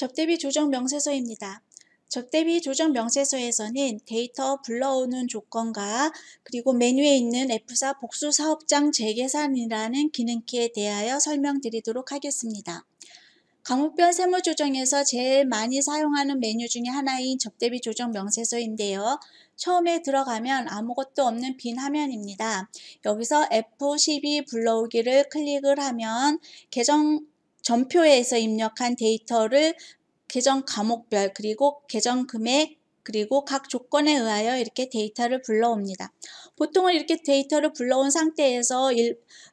접대비 조정 명세서입니다. 접대비 조정 명세서에서는 데이터 불러오는 조건과 그리고 메뉴에 있는 F사 복수 사업장 재계산이라는 기능키에 대하여 설명드리도록 하겠습니다. 과목별 세무조정에서 제일 많이 사용하는 메뉴 중에 하나인 접대비 조정 명세서인데요. 처음에 들어가면 아무것도 없는 빈 화면입니다. 여기서 F12 불러오기를 클릭을 하면 계정 전표에서 입력한 데이터를 계정 과목별 그리고 계정 금액 그리고 각 조건에 의하여 이렇게 데이터를 불러옵니다. 보통은 이렇게 데이터를 불러온 상태에서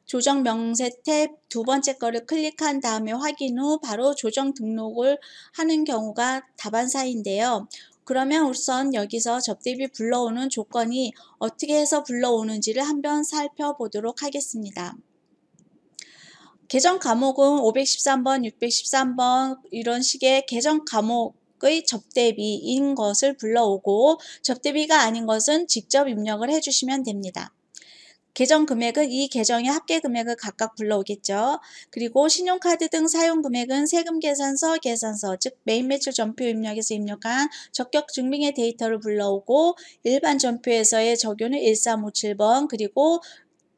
조정 명세 탭 두 번째 거를 클릭한 다음에 확인 후 바로 조정 등록을 하는 경우가 다반사인데요. 그러면 우선 여기서 접대비 불러오는 조건이 어떻게 해서 불러오는지를 한번 살펴보도록 하겠습니다. 계정 과목은 513번, 613번 이런 식의 계정 과목의 접대비인 것을 불러오고 접대비가 아닌 것은 직접 입력을 해주시면 됩니다. 계정 금액은 이 계정의 합계 금액을 각각 불러오겠죠. 그리고 신용카드 등 사용 금액은 세금 계산서, 즉 메인 매출 전표 입력에서 입력한 적격 증빙의 데이터를 불러오고 일반 전표에서의 적요는 1357번 그리고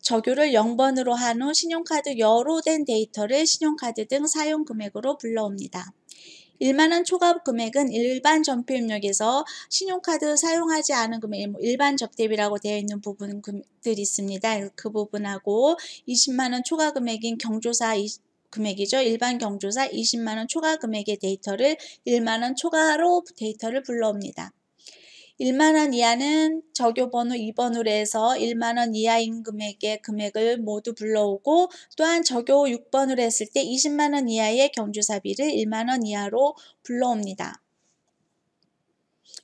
적요를 0번으로 한 후 신용카드여로 된 데이터를 신용카드 등 사용 금액으로 불러옵니다. 1만원 초과 금액은 일반 전표 입력에서 신용카드 사용하지 않은 금액, 일반 접대비라고 되어 있는 부분들이 있습니다. 그 부분하고 20만원 초과 금액인 경조사 금액이죠. 일반 경조사 20만원 초과 금액의 데이터를 1만원 초과로 데이터를 불러옵니다. 1만원 이하는 적요번호 2번으로 해서 1만원 이하인 금액의 금액을 모두 불러오고 또한 적요 6번으로 했을 때 20만원 이하의 경조사비를 1만원 이하로 불러옵니다.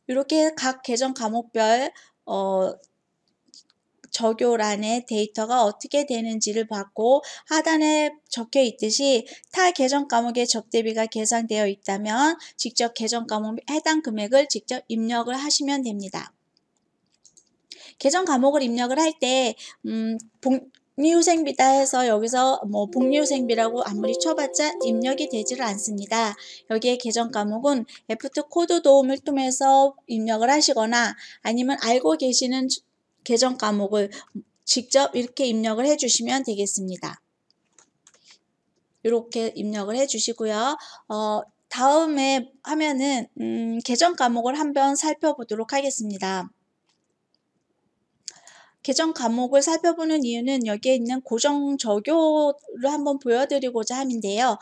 이렇게 각 계정 과목별 적요란의 데이터가 어떻게 되는지를 봤고 하단에 적혀 있듯이 타 계정 과목의 접대비가 계산되어 있다면 직접 계정 과목 해당 금액을 직접 입력을 하시면 됩니다. 계정 과목을 입력을 할 때 복리후생비다 해서 여기서 복리후생비라고 아무리 쳐봤자 입력이 되지를 않습니다. 여기에 계정 과목은 F2 코드 도움을 통해서 입력을 하시거나 아니면 알고 계시는 계정 과목을 직접 이렇게 입력을 해주시면 되겠습니다. 이렇게 입력을 해주시고요. 다음에 하면은 계정 과목을 한번 살펴보도록 하겠습니다. 계정 과목을 살펴보는 이유는 여기에 있는 고정 적요를 한번 보여드리고자 함인데요.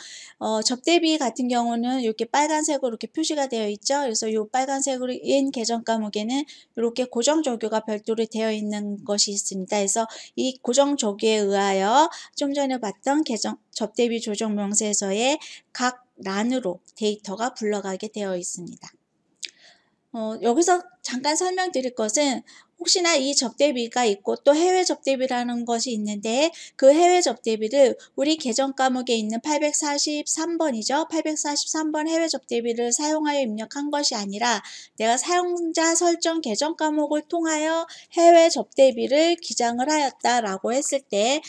접대비 같은 경우는 이렇게 빨간색으로 이렇게 표시가 되어 있죠. 그래서 이 빨간색으로 인 계정 과목에는 이렇게 고정 적요가 별도로 되어 있는 것이 있습니다. 그래서 이 고정 적요에 의하여 좀 전에 봤던 계정 접대비 조정 명세서의 각 란으로 데이터가 불러가게 되어 있습니다. 여기서 잠깐 설명드릴 것은 혹시나 이 접대비가 있고 또 해외 접대비라는 것이 있는데 그 해외 접대비를 우리 계정 과목에 있는 843번이죠. 843번 해외 접대비를 사용하여 입력한 것이 아니라 내가 사용자 설정 계정 과목을 통하여 해외 접대비를 기장을 하였다라고 했을 때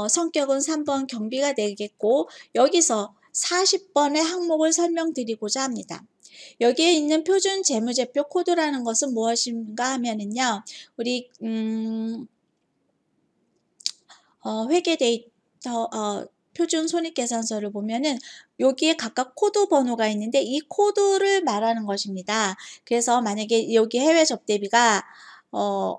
성격은 3번 경비가 되겠고 여기서 40번의 항목을 설명드리고자 합니다. 여기에 있는 표준 재무제표 코드라는 것은 무엇인가 하면은요, 우리 회계 데이터 표준 손익계산서를 보면은 여기에 각각 코드 번호가 있는데 이 코드를 말하는 것입니다. 그래서 만약에 여기 해외 접대비가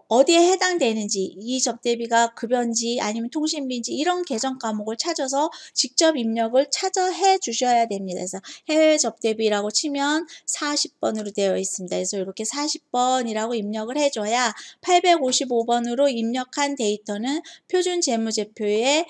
어디에 해당되는지 이 접대비가 급여인지 아니면 통신비인지 이런 계정 과목을 찾아서 직접 입력을 해 주셔야 됩니다. 그래서 해외 접대비라고 치면 40번으로 되어 있습니다. 그래서 이렇게 40번이라고 입력을 해줘야 855번으로 입력한 데이터는 표준 재무제표에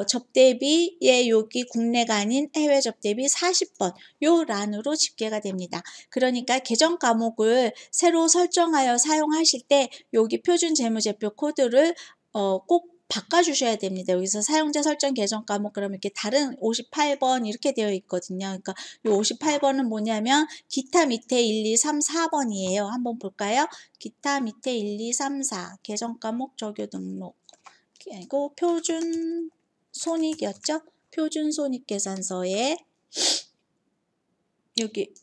접대비의 여기 국내가 아닌 해외 접대비 40번 요 란으로 집계가 됩니다. 그러니까 계정 과목을 새로 설정하여 사용하실 때 여기 표준 재무제표 코드를 꼭 바꿔주셔야 됩니다. 여기서 사용자 설정 계정 과목 그러면 이렇게 다른 58번 이렇게 되어 있거든요. 그러니까 이 58번은 뭐냐면 기타 밑에 1, 2, 3, 4번이에요. 한번 볼까요? 기타 밑에 1, 2, 3, 4 계정 과목 적요 등록 그리고 표준 손익이었죠? 표준 손익 계산서에 여기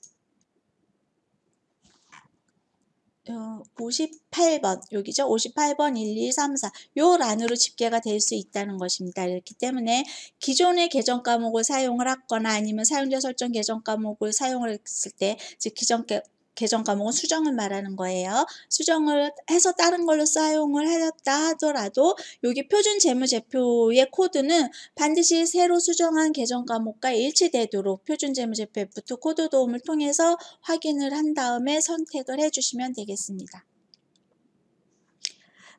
58번 여기죠. 58번 1, 2, 3, 4 요 란으로 집계가 될 수 있다는 것입니다. 이렇기 때문에 기존의 계정 과목을 사용을 하거나 아니면 사용자 설정 계정 과목을 사용을 했을 때 즉 계정 과목은 수정을 말하는 거예요. 수정을 해서 다른 걸로 사용을 하였다 하더라도 여기 표준 재무제표의 코드는 반드시 새로 수정한 계정 과목과 일치되도록 표준 재무제표 F2 코드 도움을 통해서 확인을 한 다음에 선택을 해주시면 되겠습니다.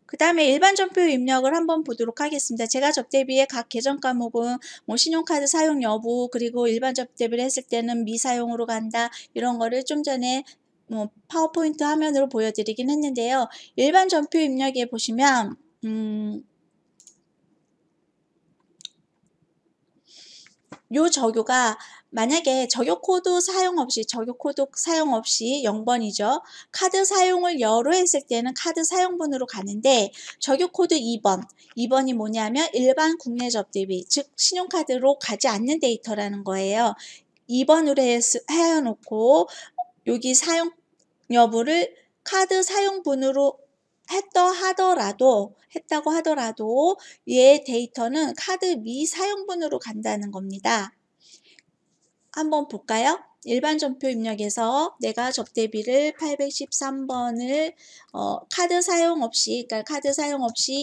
그 다음에 일반 전표 입력을 한번 보도록 하겠습니다. 제가 접대비의 각 계정 과목은 뭐 신용카드 사용 여부 그리고 일반 접대비를 했을 때는 미사용으로 간다 이런 거를 좀 전에 뭐 파워포인트 화면으로 보여드리긴 했는데요. 일반 전표 입력에 보시면 요 저교가 만약에 저교 코드 사용 없이 0번이죠. 카드 사용을 여러 했을 때는 카드 사용번호로 가는데 저교 코드 2번이 뭐냐면 일반 국내 접대비 즉 신용카드로 가지 않는 데이터라는 거예요. 2번으로 해놓고 여기 사용 여부를 카드 사용번호로 했다고 하더라도 얘 데이터는 카드 미사용번호로 간다는 겁니다. 한번 볼까요? 일반 전표 입력에서 내가 접대비를 813번을 카드 사용 없이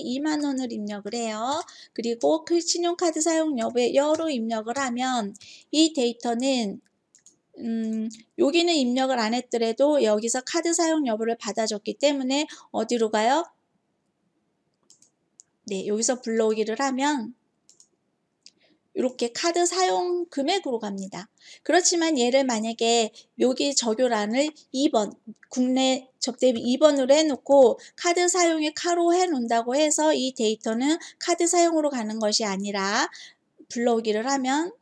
2만 원을 입력을 해요. 그리고 그 신용카드 사용 여부에 여로 입력을 하면 이 데이터는 여기는 입력을 안 했더라도 여기서 카드 사용 여부를 받아줬기 때문에 어디로 가요? 네, 여기서 불러오기를 하면 이렇게 카드 사용 금액으로 갑니다. 그렇지만 얘를 만약에 여기 적요란을 2번, 국내 접대비 2번으로 해놓고 카드 사용에 카로 해놓는다고 해서 이 데이터는 카드 사용으로 가는 것이 아니라 불러오기를 하면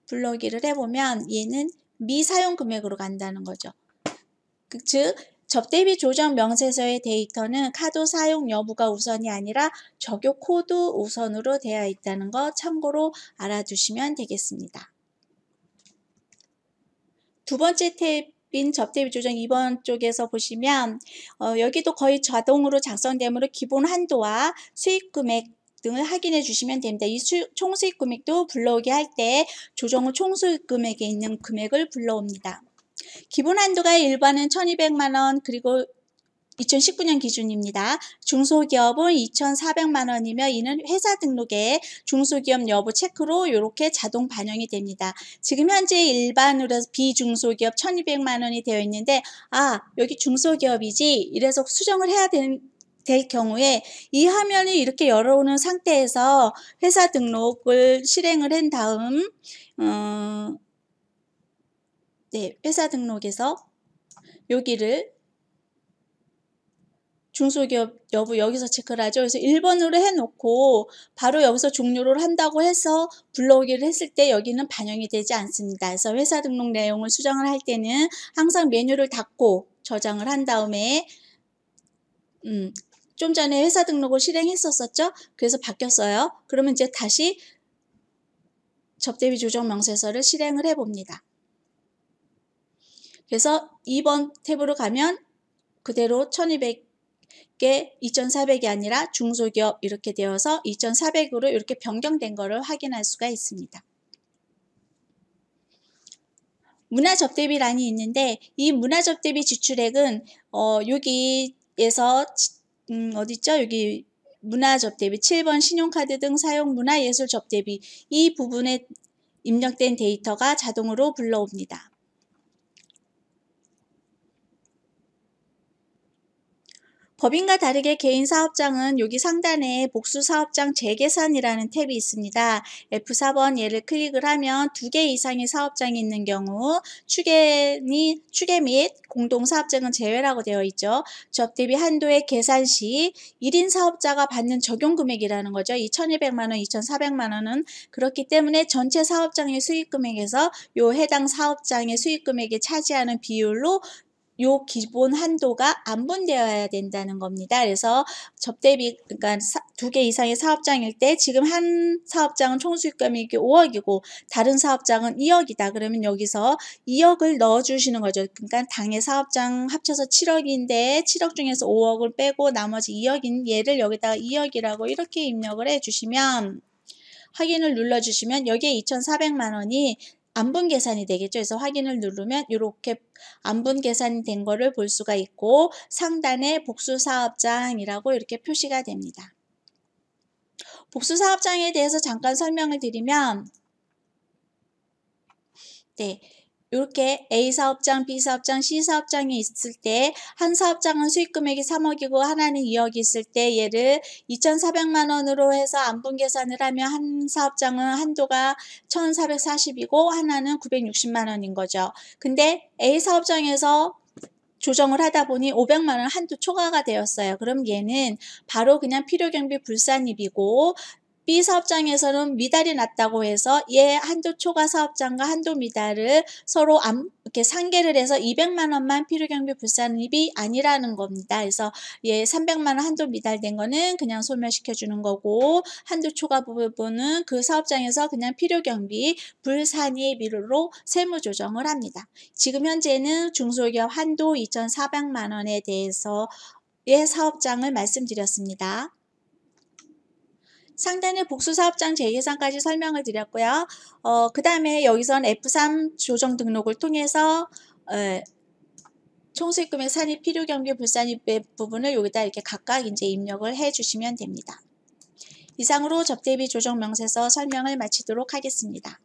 불러오기를 해보면 얘는 미사용 금액으로 간다는 거죠. 즉 접대비 조정 명세서의 데이터는 카드 사용 여부가 우선이 아니라 적요 코드 우선으로 되어 있다는 거 참고로 알아두시면 되겠습니다. 두 번째 탭인 접대비 조정 2번 쪽에서 보시면 여기도 거의 자동으로 작성되므로 기본 한도와 수익 금액 등을 확인해 주시면 됩니다. 이 총수익 금액도 불러오게 할 때 조정 후 총수익 금액에 있는 금액을 불러옵니다. 기본 한도가 일반은 1200만 원 그리고 2019년 기준입니다. 중소기업은 2,400만 원이며 이는 회사 등록에 중소기업 여부 체크로 이렇게 자동 반영이 됩니다. 지금 현재 일반으로 비중소기업 1,200만 원이 되어 있는데 여기 중소기업이지 이래서 수정을 해야 될 경우에 이 화면을 이렇게 열어오는 상태에서 회사 등록을 실행을 한 다음 회사 등록에서 여기를 중소기업 여부 여기서 체크를 하죠. 그래서 1번으로 해놓고 바로 여기서 종료를 한다고 해서 불러오기를 했을 때 여기는 반영이 되지 않습니다. 그래서 회사 등록 내용을 수정을 할 때는 항상 메뉴를 닫고 저장을 한 다음에 좀 전에 회사 등록을 실행했었죠. 그래서 바뀌었어요. 그러면 이제 다시 접대비 조정 명세서를 실행을 해봅니다. 그래서 2번 탭으로 가면 그대로 1200개 2,400이 아니라 중소기업 이렇게 되어서 2,400으로 이렇게 변경된 것을 확인할 수가 있습니다. 문화접대비란이 있는데 이 문화접대비 지출액은 여기에서 어디있죠? 여기 문화접대비 7번 신용카드 등 사용 문화예술 접대비 이 부분에 입력된 데이터가 자동으로 불러옵니다. 법인과 다르게 개인사업장은 여기 상단에 복수사업장 재계산이라는 탭이 있습니다. F4번 얘를 클릭을 하면 2개 이상의 사업장이 있는 경우 추계 및 공동사업장은 제외라고 되어 있죠. 접대비 한도의 계산 시 1인 사업자가 받는 적용금액이라는 거죠. 2,200만 원, 2,400만 원은 그렇기 때문에 전체 사업장의 수익금액에서 요 해당 사업장의 수익금액이 차지하는 비율로 요 기본 한도가 안분되어야 된다는 겁니다. 그래서 접대비, 그러니까 2개 이상의 사업장일 때 지금 한 사업장은 총수익금액이 5억이고 다른 사업장은 2억이다. 그러면 여기서 2억을 넣어주시는 거죠. 그러니까 당해 사업장 합쳐서 7억인데 7억 중에서 5억을 빼고 나머지 2억인 얘를 여기다가 2억이라고 이렇게 입력을 해주시면 확인을 눌러주시면 여기에 2,400만 원이 안분 계산이 되겠죠. 그래서 확인을 누르면 이렇게 안분 계산이 된 거를 볼 수가 있고 상단에 복수사업장이라고 이렇게 표시가 됩니다. 복수사업장에 대해서 잠깐 설명을 드리면 네, 이렇게 A 사업장, B 사업장, C 사업장이 있을 때 한 사업장은 수익 금액이 3억이고 하나는 2억이 있을 때 얘를 2,400만 원으로 해서 안분 계산을 하면 한 사업장은 한도가 1,440이고 하나는 960만 원인 거죠. 근데 A 사업장에서 조정을 하다 보니 500만 원 한도 초과가 되었어요. 그럼 얘는 바로 그냥 필요경비 불산입이고 B 사업장에서는 미달이 났다고 해서 얘 한도 초과 사업장과 한도 미달을 서로 이렇게 상계를 해서 200만 원만 필요경비 불산입이 아니라는 겁니다. 그래서 얘 300만 원 한도 미달된 거는 그냥 소멸시켜 주는 거고 한도 초과 부분은 그 사업장에서 그냥 필요경비 불산입으로 세무 조정을 합니다. 지금 현재는 중소기업 한도 2,400만 원에 대해서의 사업장을 말씀드렸습니다. 상단에 복수사업장 재계산까지 설명을 드렸고요. 그 다음에 여기선 F3 조정 등록을 통해서 총수익금액 산입 필요경비 불산입 부분을 여기다 이렇게 각각 이제 입력을 해 주시면 됩니다. 이상으로 접대비 조정 명세서 설명을 마치도록 하겠습니다.